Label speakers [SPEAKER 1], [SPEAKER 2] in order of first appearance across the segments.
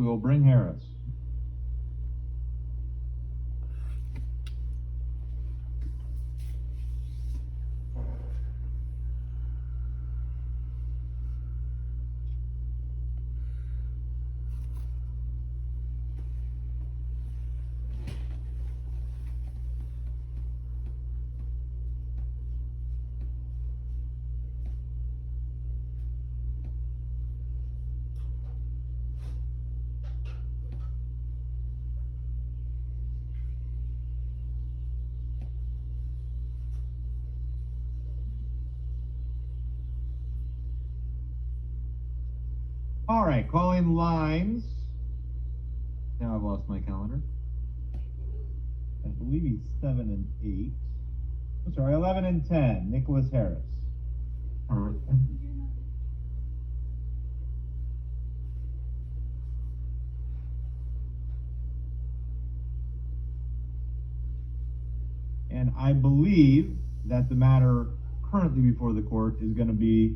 [SPEAKER 1] will bring Harris. All right, calling lines. Now I've lost my calendar. I believe he's 7 and 8. I'm sorry, 11 and 10. Nicholas Harris. All right. And I believe that the matter currently before the court is going to be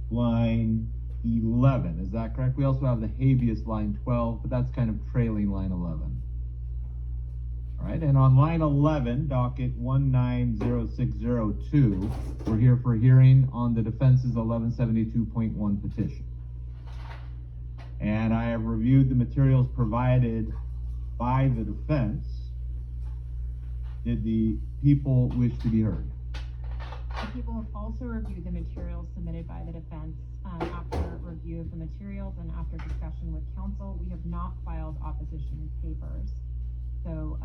[SPEAKER 1] line 11. Is that correct? We also have the habeas line 12, but that's kind of trailing line 11. All right, and on line 11, docket 190602, we're here for hearing on the defense's 1172.1 petition. And I have reviewed the materials provided by the defense. Did the people wish to be heard?
[SPEAKER 2] The people have also reviewed the materials submitted by the defense. After review of the materials and after discussion with counsel, we have not filed opposition papers. So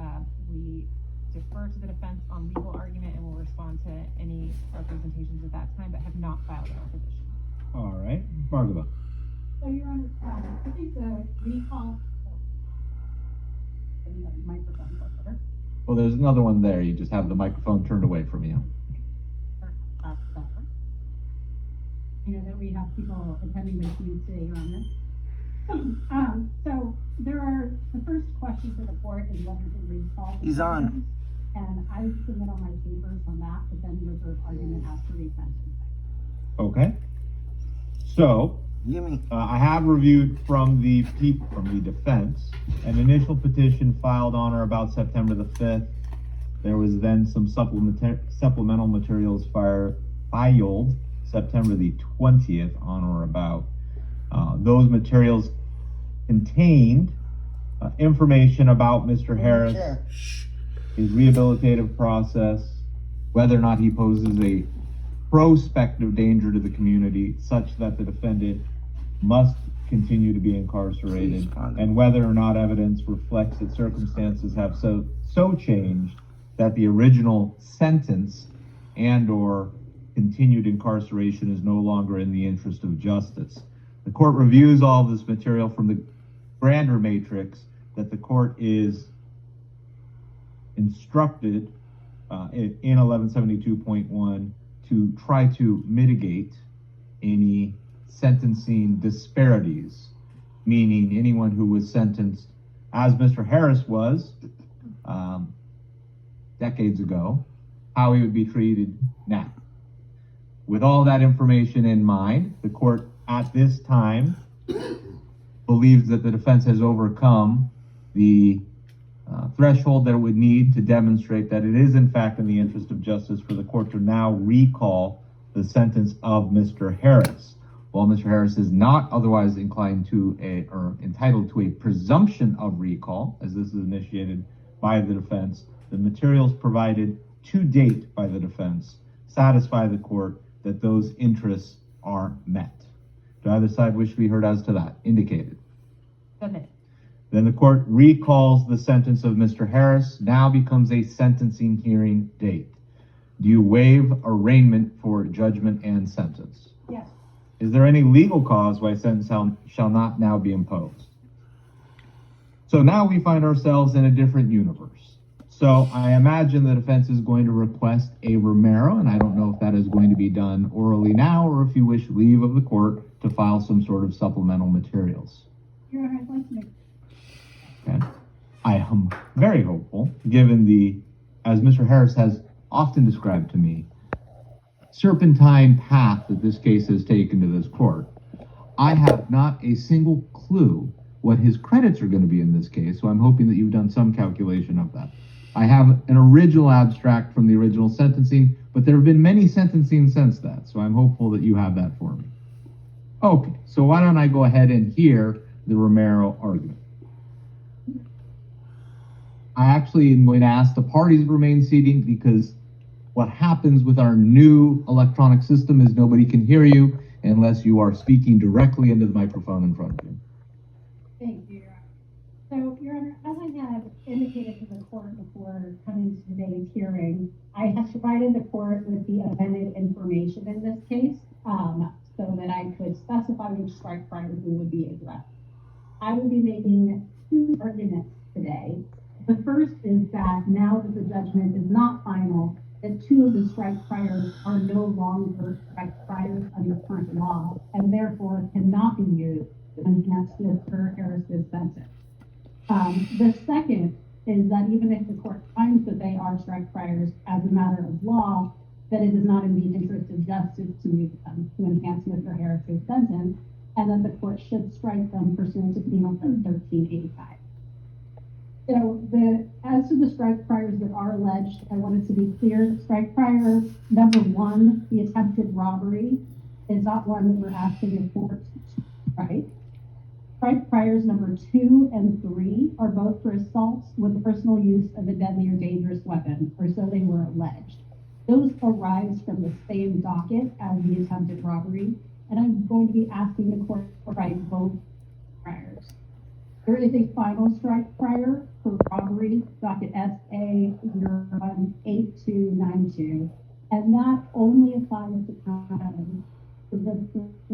[SPEAKER 2] we defer to the defense on legal argument and will respond to any representations at that time, but have not filed an opposition.
[SPEAKER 1] All right, Bhargava.
[SPEAKER 3] So Your Honor, I think the recall. Microphone closer.
[SPEAKER 1] Well, there's another one there. You just have the microphone turned away from you.
[SPEAKER 3] You know that we have people attending the meeting today, Your Honor. So there are, the first question for the court is whether to recall.
[SPEAKER 4] He's on.
[SPEAKER 3] And I submit all my papers on that, but then reserve argument as to resentencing.
[SPEAKER 1] Okay. So, I have reviewed from the defense an initial petition filed on or about September the 5th. There was then some supplemental materials filed September the 20th on or about. Those materials contained information about Mr. Harris, his rehabilitative process, whether or not he poses a prospective danger to the community such that the defendant must continue to be incarcerated, and whether or not evidence reflects that circumstances have so changed that the original sentence and or continued incarceration is no longer in the interest of justice. The court reviews all of this material from the grander matrix that the court is instructed in 1172.1 to try to mitigate any sentencing disparities, meaning anyone who was sentenced, as Mr. Harris was decades ago, how he would be treated now. With all that information in mind, the court at this time believes that the defense has overcome the threshold that it would need to demonstrate that it is in fact in the interest of justice for the court to now recall the sentence of Mr. Harris. While Mr. Harris is not otherwise inclined to or entitled to a presumption of recall, as this is initiated by the defense, the materials provided to date by the defense satisfy the court that those interests are met. Do either side wish to be heard as to that? Indicated.
[SPEAKER 2] Submit.
[SPEAKER 1] Then the court recalls the sentence of Mr. Harris, now becomes a sentencing hearing date. Do you waive arraignment for judgment and sentence?
[SPEAKER 3] Yes.
[SPEAKER 1] Is there any legal cause why sentence shall not now be imposed? So now we find ourselves in a different universe. So I imagine the defense is going to request a Romero, and I don't know if that is going to be done orally now, or if you wish leave of the court to file some sort of supplemental materials.
[SPEAKER 3] Your Honor, I'd like to make.
[SPEAKER 1] Okay. I am very hopeful, given the, as Mr. Harris has often described to me, serpentine path that this case has taken to this court. I have not a single clue what his credits are going to be in this case, so I'm hoping that you've done some calculation of that. I have an original abstract from the original sentencing, but there have been many sentencing since that, so I'm hopeful that you have that for me. Okay, so why don't I go ahead and hear the Romero argument. I actually am going to ask the parties to remain seated because what happens with our new electronic system is nobody can hear you unless you are speaking directly into the microphone in front of you.
[SPEAKER 3] Thank you, Your Honor. So, Your Honor, as I had indicated to the court before coming to today's hearing, I have provided the court with the amended information in this case, so that I could specify which strike priors we would be addressed. I will be making two arguments today. The first is that now that the judgment is not final, that two of the strike priors are no longer strike priors under current law and therefore cannot be used against Mr. Harris's sentence. The second is that even if the court finds that they are strike priors as a matter of law, that it is not in the interest of justice to use them to enhance Mr. Harris's sentence, and that the court should strike them pursuant to Penal Code 1385. So as to the strike priors that are alleged, I wanted to be clear that strike prior number one, the attempted robbery, is not one that we're asking the court to strike. Strike priors number 2 and 3 are both for assaults with personal use of a deadly or dangerous weapon, or so they were alleged. Those arise from the same docket as the attempted robbery, and I'm going to be asking the court to strike both priors. There is a final strike prior for robbery, docket SA 018292, and that only applies to the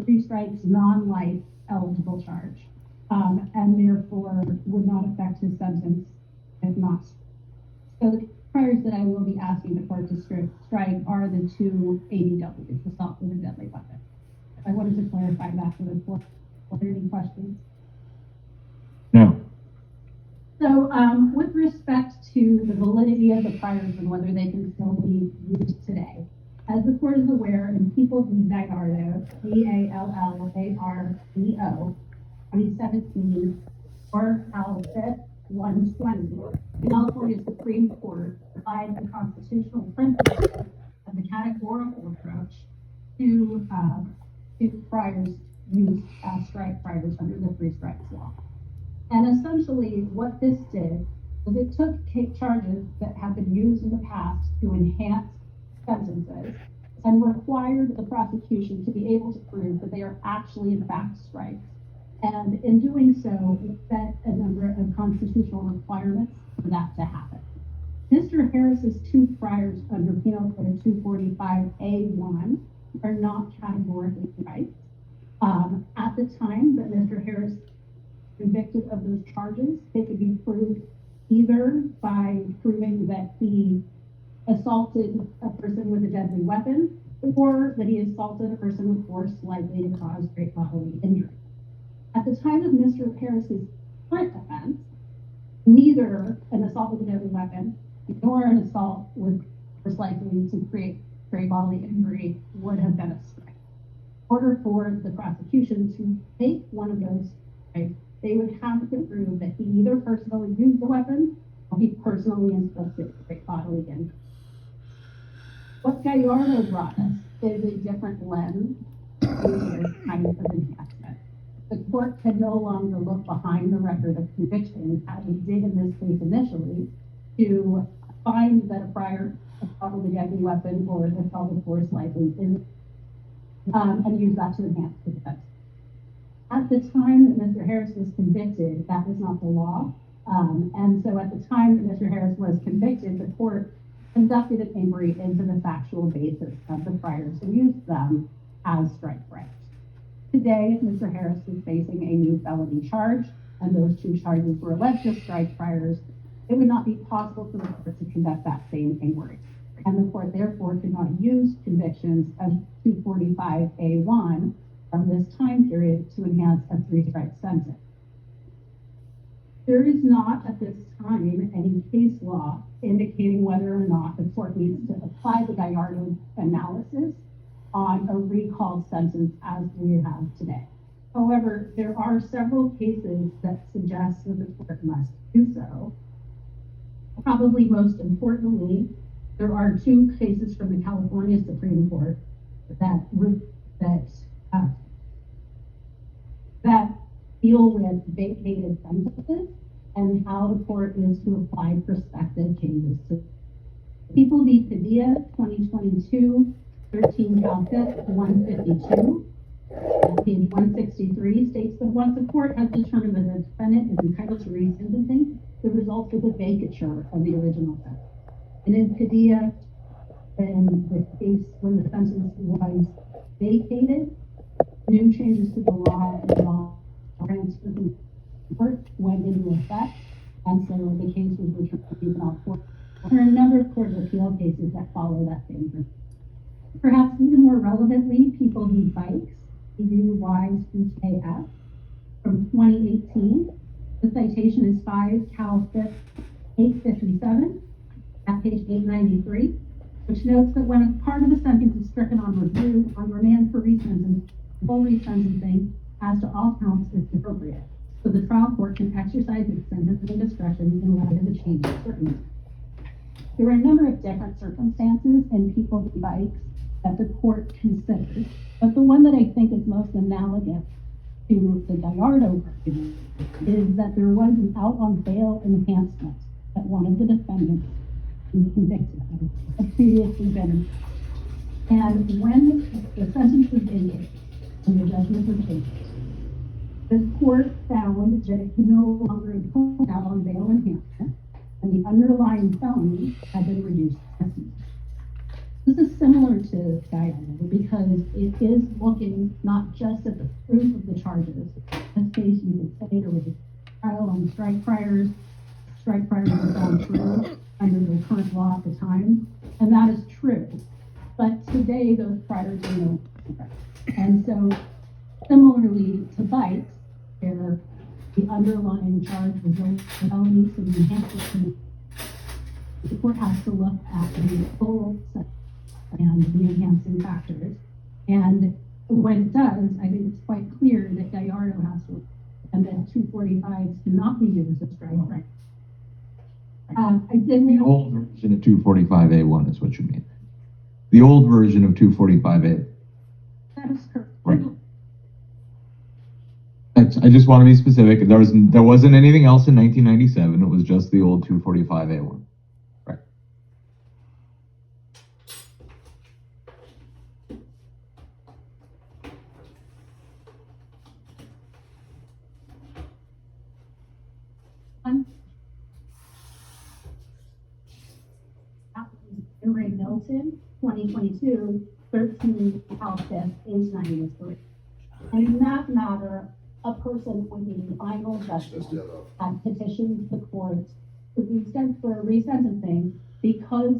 [SPEAKER 3] three strikes non-life eligible charge, and therefore would not affect his sentence if not. So the priors that I will be asking the court to strike are the two ADWs, assault with a deadly weapon. I wanted to clarify that for the court. Are there any questions?
[SPEAKER 1] No.
[SPEAKER 3] So with respect to the validity of the priors and whether they can still be used today, as the court is aware, in People v. Gallardo, Gallardo, 2017, or Al 120, the California Supreme Court applied the constitutional principle of the categorical approach to priors used as strike priors under the three strikes law. And essentially what this did was it took charges that have been used in the past to enhance sentences and required the prosecution to be able to prove that they are actually in fact strikes. And in doing so, it set a number of constitutional requirements for that to happen. Mr. Harris's two priors under Penal Code 245A1 are not categorically strikes. At the time that Mr. Harris convicted of those charges, they could be proved either by proving that he assaulted a person with a deadly weapon or that he assaulted a person with force likely to cause great bodily injury. At the time of Mr. Harris's current offense, neither an assault with a deadly weapon nor an assault with force likely to create great bodily injury would have been a strike. In order for the prosecution to take one of those strikes, they would have to prove that he either personally used the weapon or he personally inflicted great bodily injury. What Gallardo brought us is a different lens to this kind of enhancement. The court can no longer look behind the record of conviction as it did in this case initially to find that a prior assault with a deadly weapon or an assault with force likely is, and use that to enhance the defense. At the time that Mr. Harris was convicted, that was not the law. And so at the time that Mr. Harris was convicted, the court conducted an inquiry into the factual basis of the priors and used them as strike priors. Today, Mr. Harris is facing a new felony charge, and those two charges were alleged as strike priors. It would not be possible for the court to conduct that same inquiry. And the court therefore could not use convictions of 245A1 from this time period to enhance a three-strike sentence. There is not at this time any case law indicating whether or not the court needs to apply the Gallardo analysis on a recalled sentence as we have today. However, there are several cases that suggest that the court must do so. Probably most importantly, there are two cases from the California Supreme Court that uh, that deal with vacated sentences and how the court is to apply prospective changes to People v. Padilla, 2022, 13 Cal 5th, 152. Page 163 states that once a court has determined that the defendant is entitled to resentencing, the result is a vacatur of the original sentence. And in Padilla, in the case when the sentence was vacated, new changes to the law transferred from the court went into effect, and so the case was returned to juvenile court. There are a number of court of appeal cases that follow that same principle. Perhaps even more relevantly, People v. Bikes, EUYs from 2018. The citation is 5 Cal 5th 857 at page 893, which notes that when a part of a sentence is stricken on review on remand for resentencing, full resentencing as to all counts is appropriate. So the trial court can exercise its sentencing discretion in light of the change in circumstances. There are a number of different circumstances in People v. Bikes that the court considered, but the one that I think is most analogous to the Gallardo argument is that there was an out on bail enhancement that one of the defendants was convicted of had previously been. And when the sentence was vacated and the judgment was vacated, the court found that it could no longer impose out on bail enhancement, and the underlying felony had been reduced to sentence. This is similar to Gallardo because it is looking not just at the proof of the charges. In this case, you could say there was a trial on strike priors. Strike priors were gone through under the current law at the time, and that is true. But today, those priors are no longer. And so, similarly to Bikes, where the underlying charge was no felony, so the enhancement, the court has to look at the full sentence and the enhancing factors. And when it does, I think it's quite clear that Gallardo has to, and that 245s cannot be used as strike prior. I did
[SPEAKER 1] The old version of 245A1 is what you mean. The old version of 245A.
[SPEAKER 3] That is correct.
[SPEAKER 1] Right. I just want to be specific. There wasn't anything else in 1997. It was just the old 245A1. Right.
[SPEAKER 3] Ray Milton, 2022, 13 Cal 5th, age 93. And in that matter, a person with the final judgment had petitioned the court for resentencing because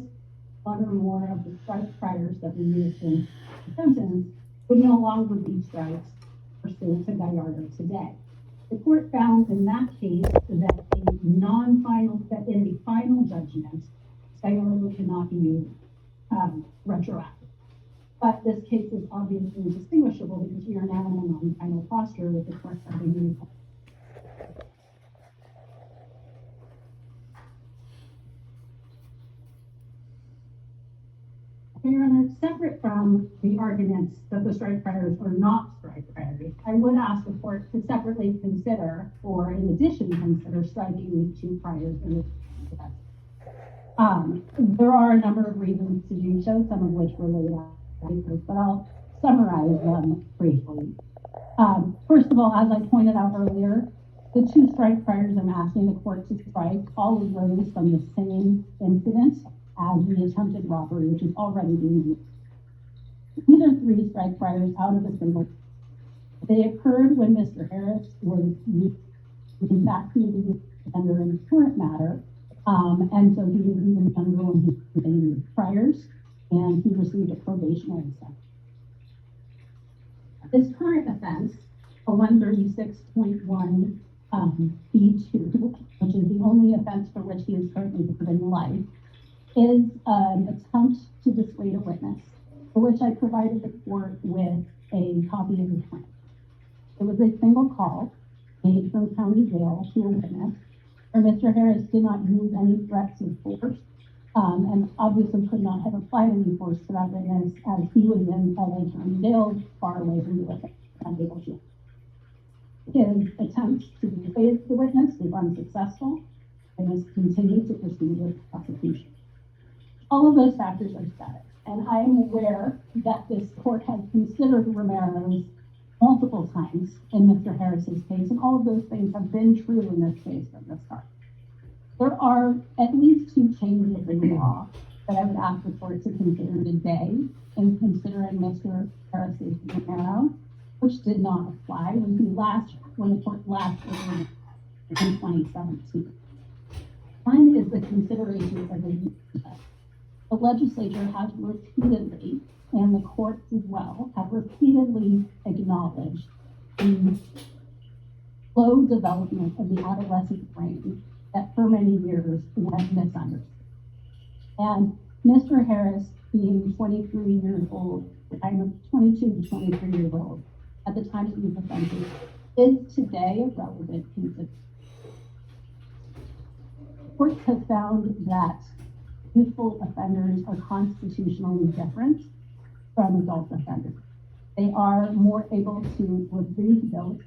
[SPEAKER 3] one or more of the strike priors that were used in the sentence would no longer be strikes pursuant to Gallardo today. The court found in that case that that in the final judgment, Gallardo cannot be used retroactive. But this case is obviously distinguishable because we are now in a non-final posture with the court having used. Your Honor, separate from the arguments that the strike priors are not strike priors, I would ask the court to separately consider, or in addition consider, striking these two priors in the case. There are a number of reasons to do so, some of which were laid out, but I'll summarize them briefly. First of all, as I pointed out earlier, the two strike priors I'm asking the court to strike all arose from the same incident as the attempted robbery, which is already being used. These are three strike priors out of a single. They occurred when Mr. Harris was in fact the offender in the current matter, and so he was even younger when he was priors, and he received a probationary sentence. This current offense, a 136.1 B2, which is the only offense for which he is currently serving life, is an attempt to dissuade a witness, for which I provided the court with a copy of the plan. It was a single call made from county jail to a witness, where Mr. Harris did not use any threats of force, and obviously could not have applied any force to that witness, as he was in LA County Jail, far away from the witness, unable to. His attempts to dissuade the witness was unsuccessful, and was continued to proceed with prosecution. All of those factors are static, and I am aware that this court has considered Romero's multiple times in Mr. Harris's case, and all of those things have been true in this case from the start. There are at least two changes in the law that I would ask the court to consider today in considering Mr. Harris's Romero, which did not apply when the court last heard in 2017. One is the consideration of the use test. The legislature has repeatedly, and the courts as well, have repeatedly acknowledged the slow development of the adolescent brain that for many years was misunderstood. And Mr. Harris, being 23 years old, I'm 22 to 23 years old at the time of these offenses, is today a relevant consideration. Courts have found that youthful offenders are constitutionally different from adult offenders. They are more able to retrieve guilt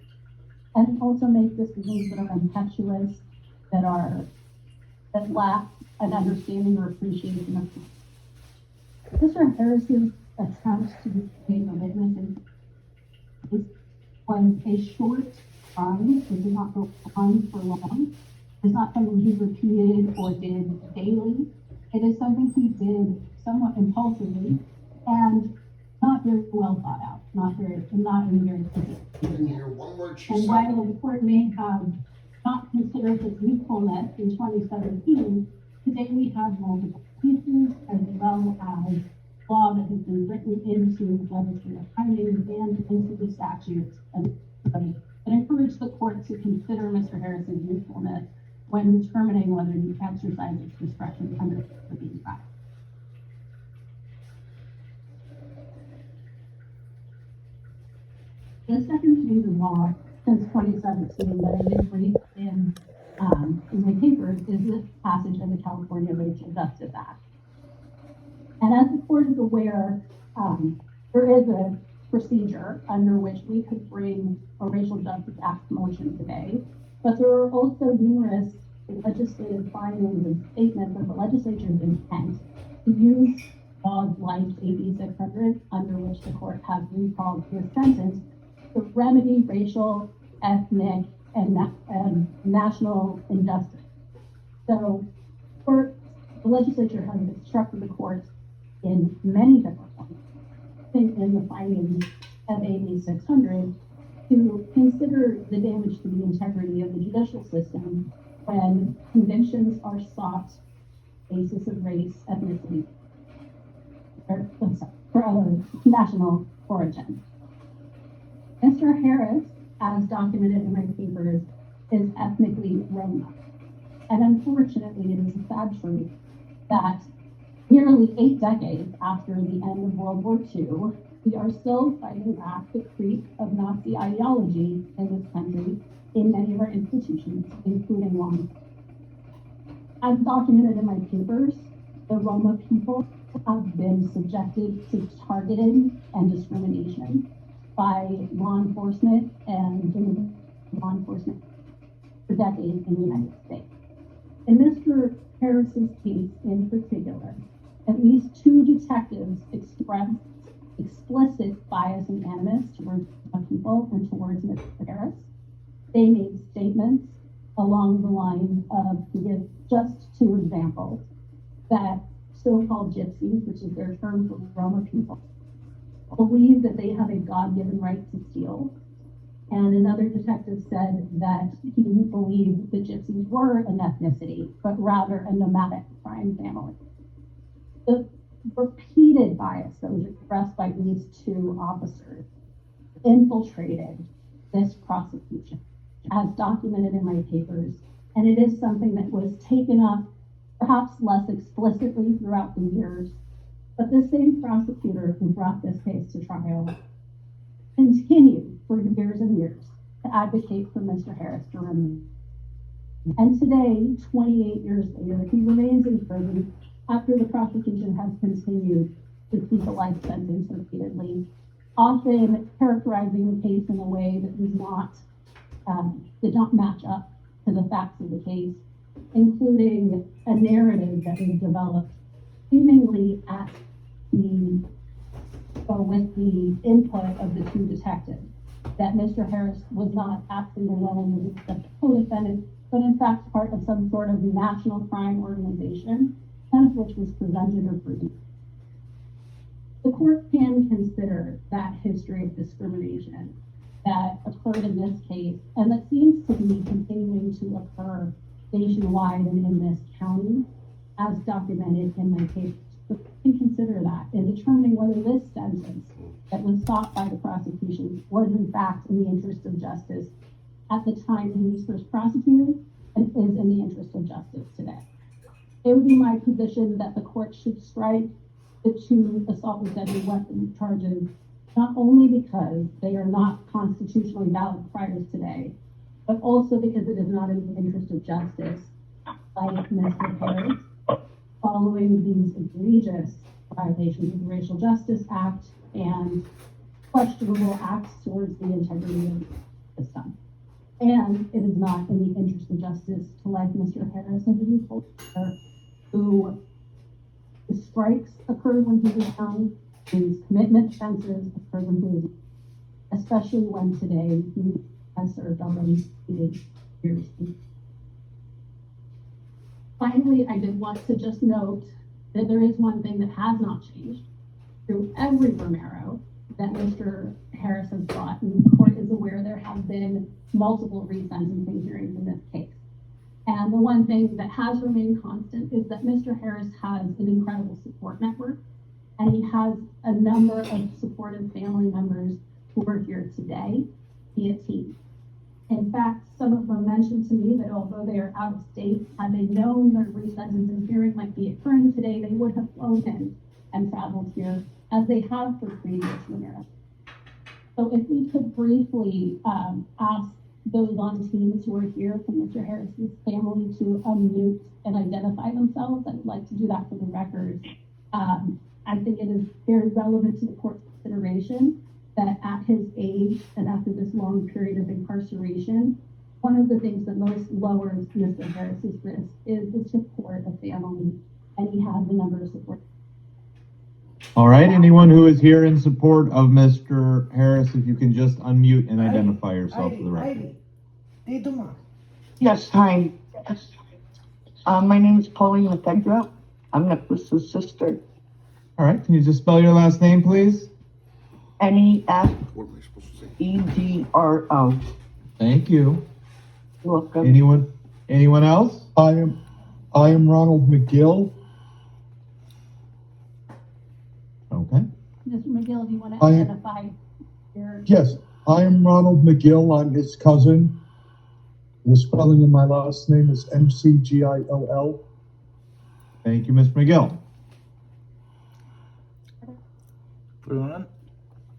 [SPEAKER 3] and also make decisions that are impetuous, that lack an understanding or appreciation of. Mr. Harris's attempt to dissuade a witness was a short crime. It did not go on for long. It's not something he repeated or did daily. It is something he did somewhat impulsively and not very well thought out, not in a very specific manner. And while the court may have not considered his youthfulness in 2017, today we have multiple cases as well as law that has been written into legislative findings and into the statutes that encourage the court to consider Mr. Harris's youthfulness when determining whether he exercises discretion under the fact. The second change of law since 2017 that I did brief in my papers is the passage of the California Racial Justice Act. And as the court is aware, there is a procedure under which we could bring a Racial Justice Act motion today, but there are also numerous legislative findings and statements of the legislature's intent to use laws like AB 600, under which the court has recalled his sentence, to remedy racial, ethnic, and national injustice. So, the legislature has instructed the courts in many different ways, in the findings of AB 600, to consider the damage to the integrity of the judicial system when convictions are sought on the basis of race, ethnicity, or national origin. Mr. Harris, as documented in my papers, is ethnically Roma. And unfortunately, it is a sad truth that nearly 8 decades after the end of World War II, we are still fighting back the creep of Nazi ideology in this country in many of our institutions, including law enforcement. As documented in my papers, the Roma people have been subjected to targeting and discrimination by law enforcement and law enforcement for decades in the United States. In Mr. Harris's case in particular, at least 2 detectives expressed explicit bias and animus towards people and towards Mr. Harris. They made statements along the line of, to give just 2 examples, that so-called gypsies, which is their term for Roma people, believe that they have a God-given right to steal. And another detective said that he didn't believe the gypsies were an ethnicity, but rather a nomadic crime family. The repeated bias that was expressed by these 2 officers infiltrated this prosecution, as documented in my papers, and it is something that was taken up perhaps less explicitly throughout the years, but the same prosecutor who brought this case to trial continued for years and years to advocate for Mr. Harris to remain. And today, 28 years later, he remains in prison after the prosecution has continued to seek a life sentence repeatedly, often characterizing the case in a way that was not, did not match up to the facts of the case, including a narrative that was developed seemingly at the, with the input of the two detectives, that Mr. Harris was not acting alone as a co-defendant, but in fact part of some sort of national crime organization, none of which was presented or proven. The court can consider that history of discrimination that occurred in this case, and that seems to be continuing to occur nationwide and in this county, as documented in my case. But we can consider that in determining whether this sentence that was sought by the prosecution was in fact in the interest of justice at the time he was first prosecuted and is in the interest of justice today. It would be my position that the court should strike the two assault with deadly weapon charges, not only because they are not constitutionally valid priors today, but also because it is not in the interest of justice, like Mr. Harris, following these egregious violations of the Racial Justice Act and questionable acts towards the integrity of the system. And it is not in the interest of justice to like Mr. Harris and the youthful who the strikes occurred when he was young, his commitment offenses occurred when he was, especially when today he has served already 8 years. Finally, I did want to just note that there is one thing that has not changed through every Romero that Mr. Harris has brought, and the court is aware there have been multiple resentencing hearings in this case. And the one thing that has remained constant is that Mr. Harris has an incredible support network, and he has a number of supportive family members who are here today via team. In fact, some of them mentioned to me that although they are out of state, had they known their resentencing hearing might be occurring today, they would have flown in and traveled here, as they have for previous Romero. So if we could briefly ask those on teams who are here from Mr. Harris's family to unmute and identify themselves, I would like to do that for the record. I think it is very relevant to the court's consideration that at his age and after this long period of incarceration, one of the things that most lowers Mr. Harris's risk is the support of family, and he has a number of support.
[SPEAKER 1] All right, anyone who is here in support of Mr. Harris, if you can just unmute and identify yourself for the record.
[SPEAKER 4] Yes, hi. Yes. My name is Pauline Lefebvre. I'm Nicholas's sister.
[SPEAKER 1] All right, can you just spell your last name, please?
[SPEAKER 4] Nefedro.
[SPEAKER 1] Thank you.
[SPEAKER 4] Welcome.
[SPEAKER 1] Anyone else?
[SPEAKER 5] I am Ronald McGill.
[SPEAKER 1] Okay.
[SPEAKER 3] Mr. McGill, do you want to
[SPEAKER 5] I am-
[SPEAKER 3] identify your?
[SPEAKER 5] Yes, I am Ronald McGill. I'm his cousin. The spelling of my last name is McGill.
[SPEAKER 1] Thank you, Ms. McGill.
[SPEAKER 6] Put it on.